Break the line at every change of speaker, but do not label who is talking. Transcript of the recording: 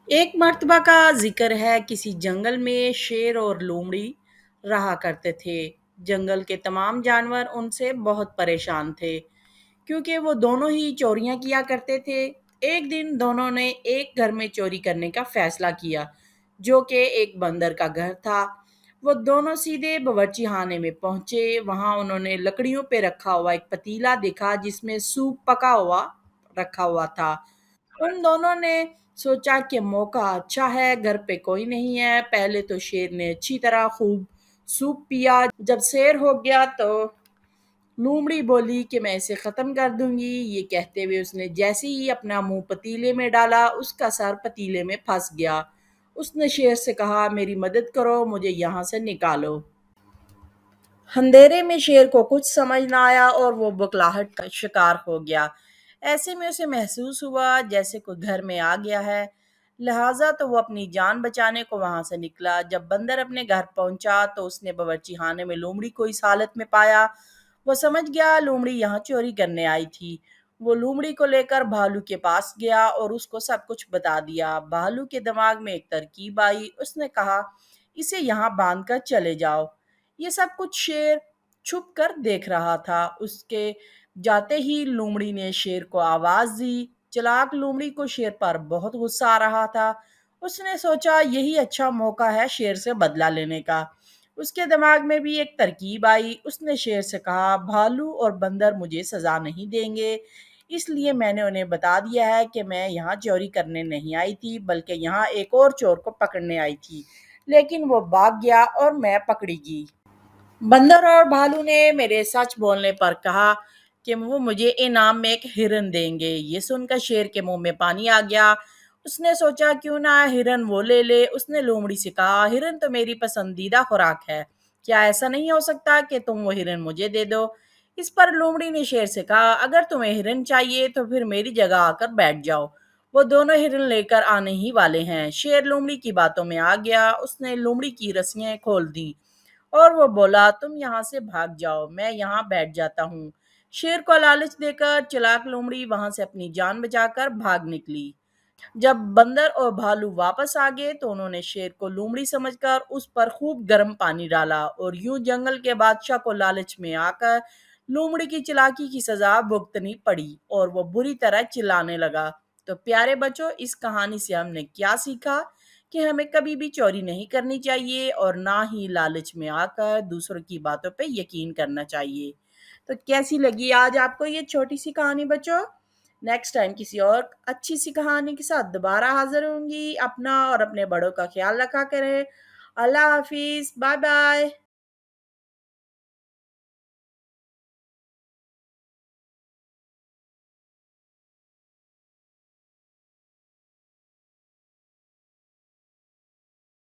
एक मर्तबा का जिक्र है किसी जंगल में शेर और लोमड़ी रहा करते थे। जंगल के तमाम जानवर उनसे बहुत परेशान थे क्योंकि वो दोनों ही चोरियां किया करते थे। एक दिन दोनों ने एक घर में चोरी करने का फैसला किया जो कि एक बंदर का घर था। वो दोनों सीधे बावर्ची खाने में पहुंचे। वहां उन्होंने लकड़ियों पे रखा हुआ एक पतीला देखा जिसमें सूप पका हुआ रखा हुआ था। उन दोनों ने सोचा कि मौका अच्छा है, घर पे कोई नहीं है। पहले तो शेर ने अच्छी तरह खूब सूप पिया। जब शेर हो गया तो लोमड़ी बोली कि मैं इसे खत्म कर दूंगी। ये कहते हुए उसने जैसे ही अपना मुंह पतीले में डाला उसका सर पतीले में फंस गया। उसने शेर से कहा, मेरी मदद करो, मुझे यहाँ से निकालो। अंधेरे में शेर को कुछ समझ ना आया और वो बौखलाहट का शिकार हो गया। ऐसे में उसे महसूस हुआ जैसे कोई घर में आ गया है। लिहाजा तो वो अपनी जान बचाने को वहां से निकला। जब बंदर अपने घर पहुंचा तो उसने बावर्ची खाने में लोमड़ी को इस हालत में पाया। वो समझ गया लोमड़ी यहाँ चोरी करने आई थी। वो लोमड़ी को लेकर भालू के पास गया और उसको सब कुछ बता दिया। भालू के दिमाग में एक तरकीब आई। उसने कहा, इसे यहाँ बांध कर चले जाओ। ये सब कुछ शेर छुप कर देख रहा था। उसके जाते ही लोमड़ी ने शेर को आवाज दी। चालाक लोमड़ी को शेर पर बहुत गुस्सा आ रहा था। उसने सोचा यही अच्छा मौका है शेर से बदला लेने का। उसके दिमाग में भी एक तरकीब आई। उसने शेर से कहा, भालू और बंदर मुझे सजा नहीं देंगे, इसलिए मैंने उन्हें बता दिया है कि मैं यहाँ चोरी करने नहीं आई थी बल्कि यहाँ एक और चोर को पकड़ने आई थी। लेकिन वो भाग गया और मैं पकड़ी गई। बंदर और भालू ने मेरे सच बोलने पर कहा कि वो मुझे इनाम में एक हिरन देंगे। ये सुनकर शेर के मुंह में पानी आ गया। उसने सोचा क्यों ना हिरन वो ले ले। उसने लोमड़ी से कहा, हिरन तो मेरी पसंदीदा खुराक है, क्या ऐसा नहीं हो सकता कि तुम वो हिरन मुझे दे दो। इस पर लोमड़ी ने शेर से कहा, अगर तुम्हें हिरन चाहिए तो फिर मेरी जगह आकर बैठ जाओ, वो दोनों हिरन लेकर आने ही वाले हैं। शेर लोमड़ी की बातों में आ गया। उसने लोमड़ी की रस्सियां खोल दी और वो बोला, तुम यहाँ से भाग जाओ, मैं यहाँ बैठ जाता हूँ। शेर को लालच देकर चालाक लोमड़ी वहां से अपनी जान बचाकर भाग निकली। जब बंदर और भालू वापस आ गए तो उन्होंने शेर को लोमड़ी समझकर उस पर खूब गर्म पानी डाला और यूं जंगल के बादशाह को लालच में आकर लोमड़ी की चालाकी की सजा भुगतनी पड़ी और वो बुरी तरह चिल्लाने लगा। तो प्यारे बच्चों, इस कहानी से हमने क्या सीखा कि हमें कभी भी चोरी नहीं करनी चाहिए और ना ही लालच में आकर दूसरों की बातों पे यकीन करना चाहिए। तो कैसी लगी आज आपको ये छोटी सी कहानी बच्चों? नेक्स्ट टाइम किसी और अच्छी सी कहानी के साथ दोबारा हाजिर होंगी। अपना और अपने बड़ों का ख्याल रखा करें। अल्लाह हाफिज, बाय बाय।